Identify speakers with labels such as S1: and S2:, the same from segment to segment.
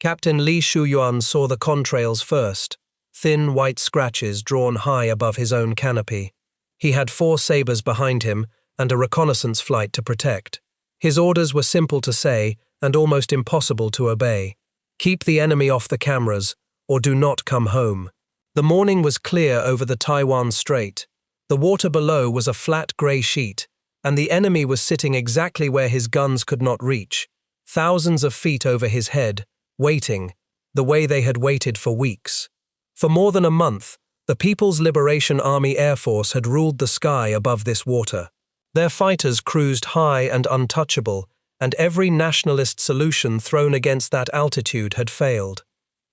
S1: Captain Li Shuyuan saw the contrails first, thin white scratches drawn high above his own canopy. He had 4 sabres behind him and a reconnaissance flight to protect. His orders were simple to say and almost impossible to obey. Keep the enemy off the cameras, or do not come home. The morning was clear over the Taiwan Strait. The water below was a flat grey sheet, and the enemy was sitting exactly where his guns could not reach, thousands of feet over his head, waiting, the way they had waited for weeks. For more than a month, the People's Liberation Army Air Force had ruled the sky above this water. Their fighters cruised high and untouchable, and every nationalist solution thrown against that altitude had failed.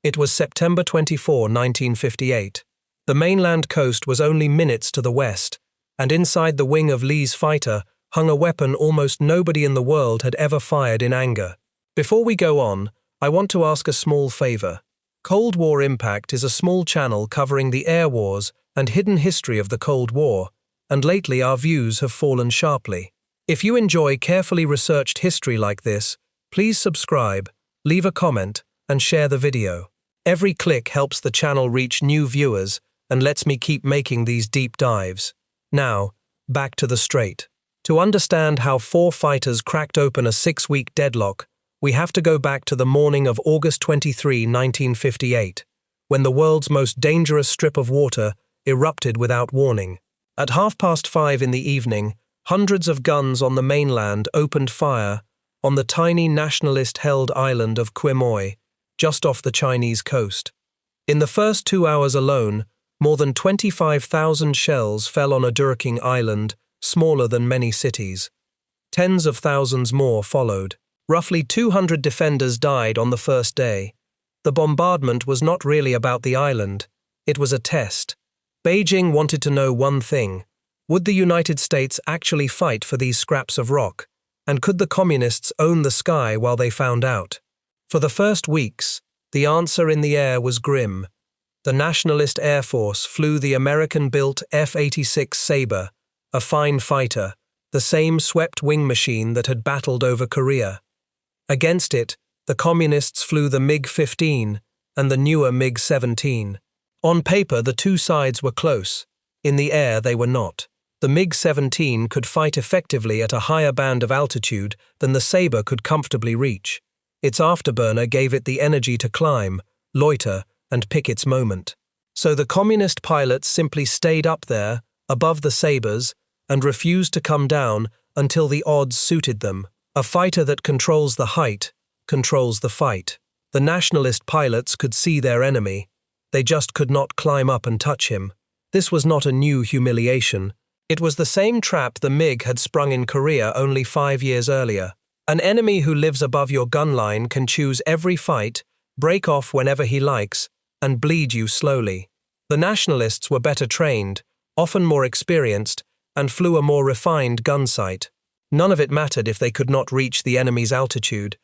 S1: It was September 24, 1958. The mainland coast was only minutes to the west, and inside the wing of Li's fighter hung a weapon almost nobody in the world had ever fired in anger. Before we go on, I want to ask a small favor. Cold War Impact is a small channel covering the air wars and hidden history of the Cold War, and lately our views have fallen sharply. If you enjoy carefully researched history like this, please subscribe, leave a comment, and share the video. Every click helps the channel reach new viewers and lets me keep making these deep dives. Now, back to the Strait. To understand how 4 fighters cracked open a 6-week deadlock, we have to go back to the morning of August 23, 1958, when the world's most dangerous strip of water erupted without warning. At 5:30 in the evening, hundreds of guns on the mainland opened fire on the tiny nationalist-held island of Quemoy, just off the Chinese coast. In the first 2 hours alone, more than 25,000 shells fell on a Durking island, smaller than many cities. Tens of thousands more followed. Roughly 200 defenders died on the first day. The bombardment was not really about the island. It was a test. Beijing wanted to know one thing. Would the United States actually fight for these scraps of rock? And could the communists own the sky while they found out? For the first weeks, the answer in the air was grim. The Nationalist Air Force flew the American-built F-86 Sabre, a fine fighter, the same swept-wing machine that had battled over Korea. Against it, the Communists flew the MiG-15 and the newer MiG-17. On paper, the two sides were close. In the air, they were not. The MiG-17 could fight effectively at a higher band of altitude than the Sabre could comfortably reach. Its afterburner gave it the energy to climb, loiter, and pick its moment. So the Communist pilots simply stayed up there, above the Sabres, and refused to come down until the odds suited them. A fighter that controls the height, controls the fight. The nationalist pilots could see their enemy. They just could not climb up and touch him. This was not a new humiliation. It was the same trap the MiG had sprung in Korea only 5 years earlier. An enemy who lives above your gun line can choose every fight, break off whenever he likes, and bleed you slowly. The nationalists were better trained, often more experienced, and flew a more refined gun sight. None of it mattered if they could not reach the enemy's altitude.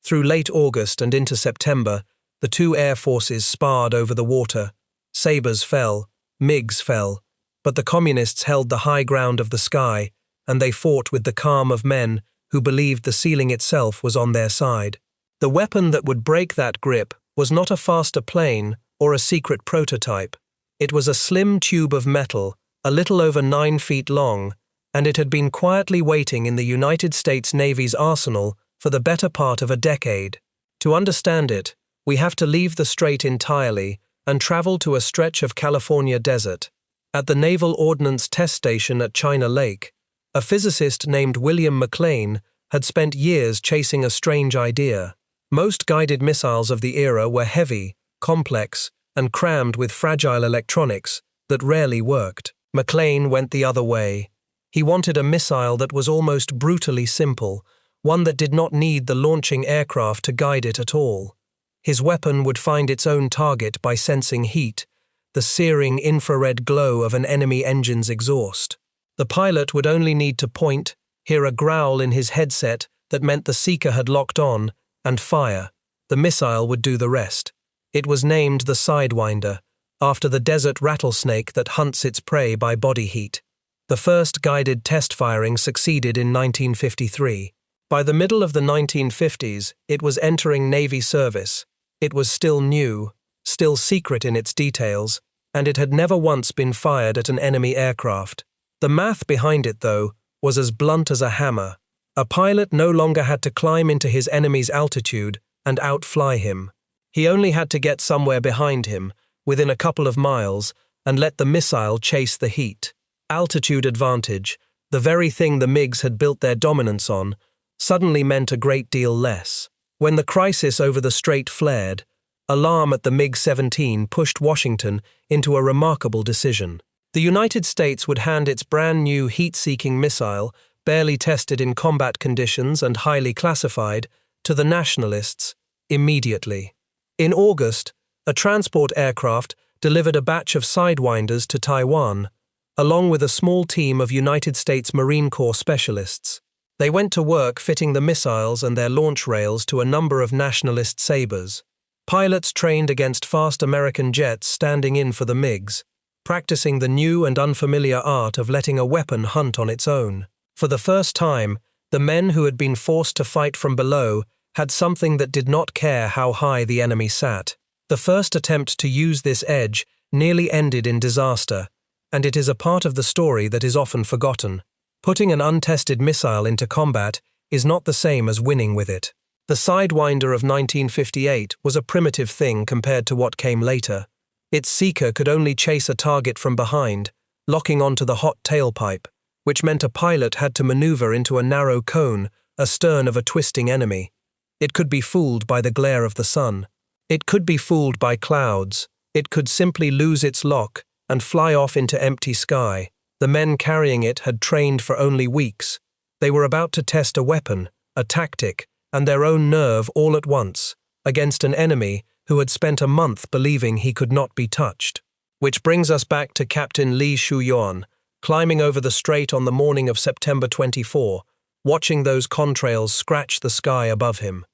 S1: Through late August and into September, the two air forces sparred over the water. Sabres fell, MiGs fell, but the Communists held the high ground of the sky, and they fought with the calm of men who believed the ceiling itself was on their side. The weapon that would break that grip was not a faster plane or a secret prototype. It was a slim tube of metal, a little over 9 feet long, and it had been quietly waiting in the United States Navy's arsenal for the better part of a decade. To understand it, we have to leave the strait entirely and travel to a stretch of California desert. At the Naval Ordnance Test Station at China Lake, a physicist named William McLean had spent years chasing a strange idea. Most guided missiles of the era were heavy, complex, and crammed with fragile electronics that rarely worked. McLean went the other way. He wanted a missile that was almost brutally simple, one that did not need the launching aircraft to guide it at all. His weapon would find its own target by sensing heat, the searing infrared glow of an enemy engine's exhaust. The pilot would only need to point, hear a growl in his headset that meant the seeker had locked on, and fire. The missile would do the rest. It was named the Sidewinder, after the desert rattlesnake that hunts its prey by body heat. The first guided test firing succeeded in 1953. By the middle of the 1950s, it was entering Navy service. It was still new, still secret in its details, and it had never once been fired at an enemy aircraft. The math behind it, though, was as blunt as a hammer. A pilot no longer had to climb into his enemy's altitude and outfly him. He only had to get somewhere behind him, within a couple of miles, and let the missile chase the heat. Altitude advantage, the very thing the MiGs had built their dominance on, suddenly meant a great deal less. When the crisis over the strait flared, alarm at the MiG-17 pushed Washington into a remarkable decision. The United States would hand its brand-new heat-seeking missile, barely tested in combat conditions and highly classified, to the nationalists immediately. In August, a transport aircraft delivered a batch of Sidewinders to Taiwan, along with a small team of United States Marine Corps specialists. They went to work fitting the missiles and their launch rails to a number of nationalist Sabres. Pilots trained against fast American jets standing in for the MiGs, practicing the new and unfamiliar art of letting a weapon hunt on its own. For the first time, the men who had been forced to fight from below had something that did not care how high the enemy sat. The first attempt to use this edge nearly ended in disaster, and it is a part of the story that is often forgotten. Putting an untested missile into combat is not the same as winning with it. The Sidewinder of 1958 was a primitive thing compared to what came later. Its seeker could only chase a target from behind, locking onto the hot tailpipe, which meant a pilot had to maneuver into a narrow cone astern of a twisting enemy. It could be fooled by the glare of the sun. It could be fooled by clouds. It could simply lose its lock and fly off into empty sky. The men carrying it had trained for only weeks. They were about to test a weapon, a tactic, and their own nerve all at once, against an enemy who had spent a month believing he could not be touched. Which brings us back to Captain Li Shuyuan, climbing over the strait on the morning of September 24, watching those contrails scratch the sky above him.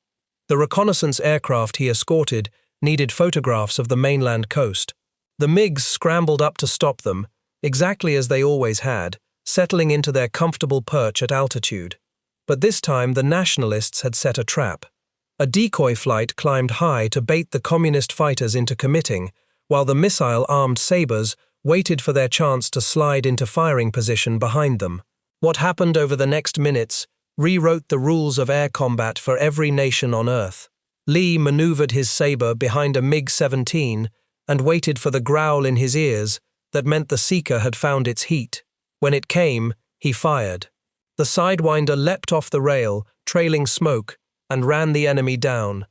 S1: The reconnaissance aircraft he escorted needed photographs of the mainland coast. The MiGs scrambled up to stop them, exactly as they always had, settling into their comfortable perch at altitude. But this time the nationalists had set a trap. A decoy flight climbed high to bait the communist fighters into committing, while the missile-armed Sabres waited for their chance to slide into firing position behind them. What happened over the next minutes rewrote the rules of air combat for every nation on Earth. Lee maneuvered his Sabre behind a MiG-17 and waited for the growl in his ears that meant the seeker had found its heat. When it came, he fired. The Sidewinder leapt off the rail, trailing smoke, and ran the enemy down.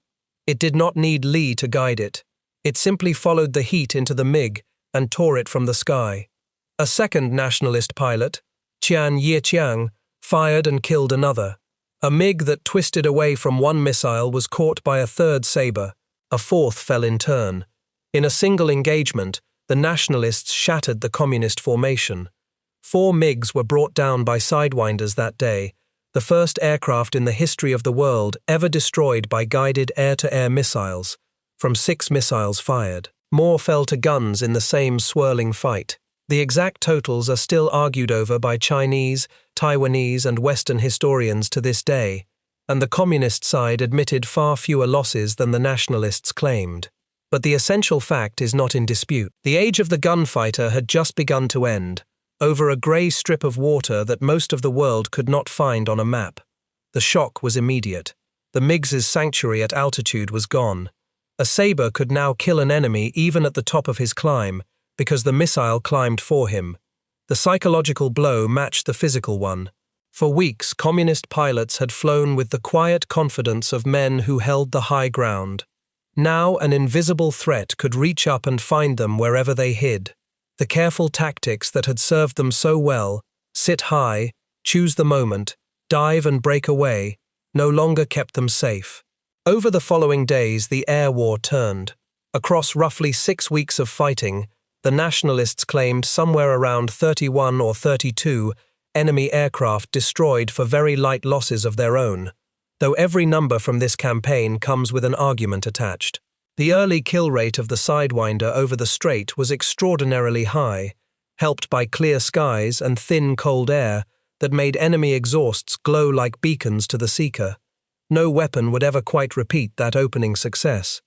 S1: It did not need Lee to guide it. It simply followed the heat into the MiG and tore it from the sky. A second nationalist pilot, Qian Yiqiang, fired and killed another. A MiG that twisted away from one missile was caught by a third Sabre. A fourth fell in turn. In a single engagement, the nationalists shattered the communist formation. 4 MiGs were brought down by Sidewinders that day, the first aircraft in the history of the world ever destroyed by guided air-to-air missiles, from 6 missiles fired. More fell to guns in the same swirling fight. The exact totals are still argued over by Chinese, Taiwanese, and Western historians to this day, and the communist side admitted far fewer losses than the nationalists claimed. But the essential fact is not in dispute. The age of the gunfighter had just begun to end, over a grey strip of water that most of the world could not find on a map. The shock was immediate. The MiGs' sanctuary at altitude was gone. A Sabre could now kill an enemy even at the top of his climb, because the missile climbed for him. The psychological blow matched the physical one. For weeks, communist pilots had flown with the quiet confidence of men who held the high ground. Now an invisible threat could reach up and find them wherever they hid. The careful tactics that had served them so well, sit high, choose the moment, dive and break away, no longer kept them safe. Over the following days, the air war turned. Across roughly 6 weeks of fighting, the nationalists claimed somewhere around 31 or 32 enemy aircraft destroyed for very light losses of their own, though every number from this campaign comes with an argument attached. The early kill rate of the Sidewinder over the strait was extraordinarily high, helped by clear skies and thin cold air that made enemy exhausts glow like beacons to the seeker. No weapon would ever quite repeat that opening success.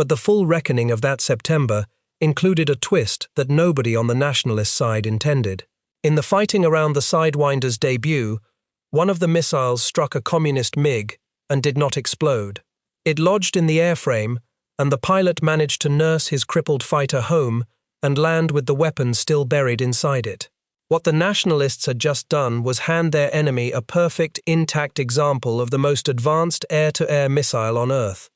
S1: But the full reckoning of that September included a twist that nobody on the nationalist side intended. In the fighting around the Sidewinder's debut, one of the missiles struck a communist MiG and did not explode. It lodged in the airframe, and the pilot managed to nurse his crippled fighter home and land with the weapon still buried inside it. What the nationalists had just done was hand their enemy a perfect, intact example of the most advanced air-to-air missile on Earth.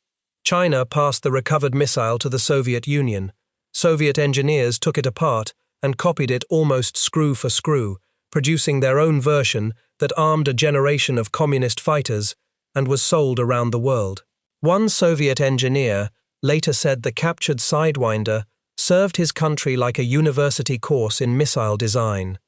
S1: China passed the recovered missile to the Soviet Union. Soviet engineers took it apart and copied it almost screw for screw, producing their own version that armed a generation of communist fighters and was sold around the world. One Soviet engineer later said the captured Sidewinder served his country like a university course in missile design.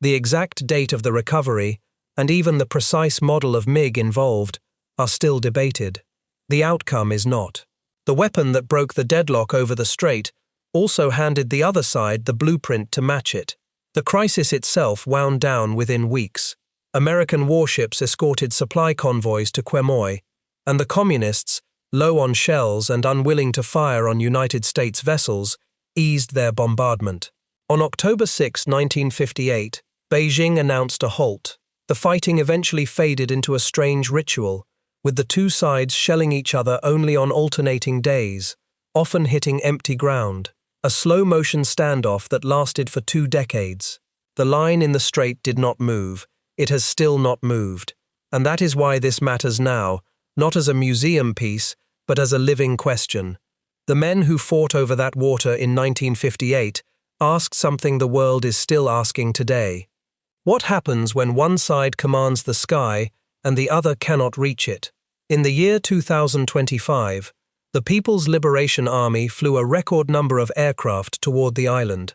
S1: The exact date of the recovery, and even the precise model of MiG involved, are still debated. The outcome is not. The weapon that broke the deadlock over the strait also handed the other side the blueprint to match it. The crisis itself wound down within weeks. American warships escorted supply convoys to Quemoy, and the communists, low on shells and unwilling to fire on United States vessels, eased their bombardment. On October 6, 1958, Beijing announced a halt. The fighting eventually faded into a strange ritual, with the two sides shelling each other only on alternating days, often hitting empty ground. A slow-motion standoff that lasted for 2 decades. The line in the strait did not move. It has still not moved. And that is why this matters now, not as a museum piece, but as a living question. The men who fought over that water in 1958 asked something the world is still asking today. What happens when one side commands the sky and the other cannot reach it? In the year 2025, the People's Liberation Army flew a record number of aircraft toward the island.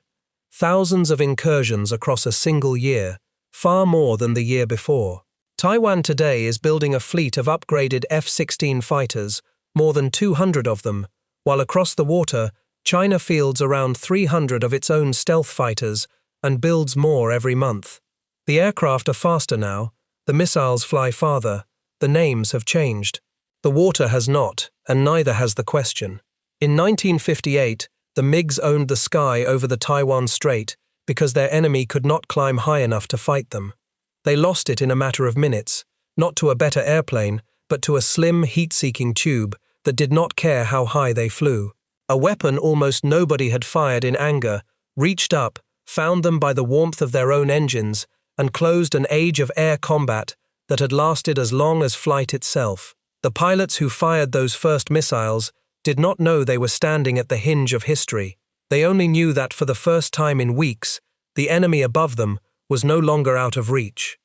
S1: Thousands of incursions across a single year, far more than the year before. Taiwan today is building a fleet of upgraded F-16 fighters, more than 200 of them, while across the water, China fields around 300 of its own stealth fighters and builds more every month. The aircraft are faster now, the missiles fly farther, the names have changed. The water has not, and neither has the question. In 1958, the MiGs owned the sky over the Taiwan Strait because their enemy could not climb high enough to fight them. They lost it in a matter of minutes, not to a better airplane, but to a slim, heat-seeking tube that did not care how high they flew. A weapon almost nobody had fired in anger, reached up, found them by the warmth of their own engines, and closed an age of air combat that had lasted as long as flight itself. The pilots who fired those first missiles did not know they were standing at the hinge of history. They only knew that for the first time in weeks, the enemy above them was no longer out of reach.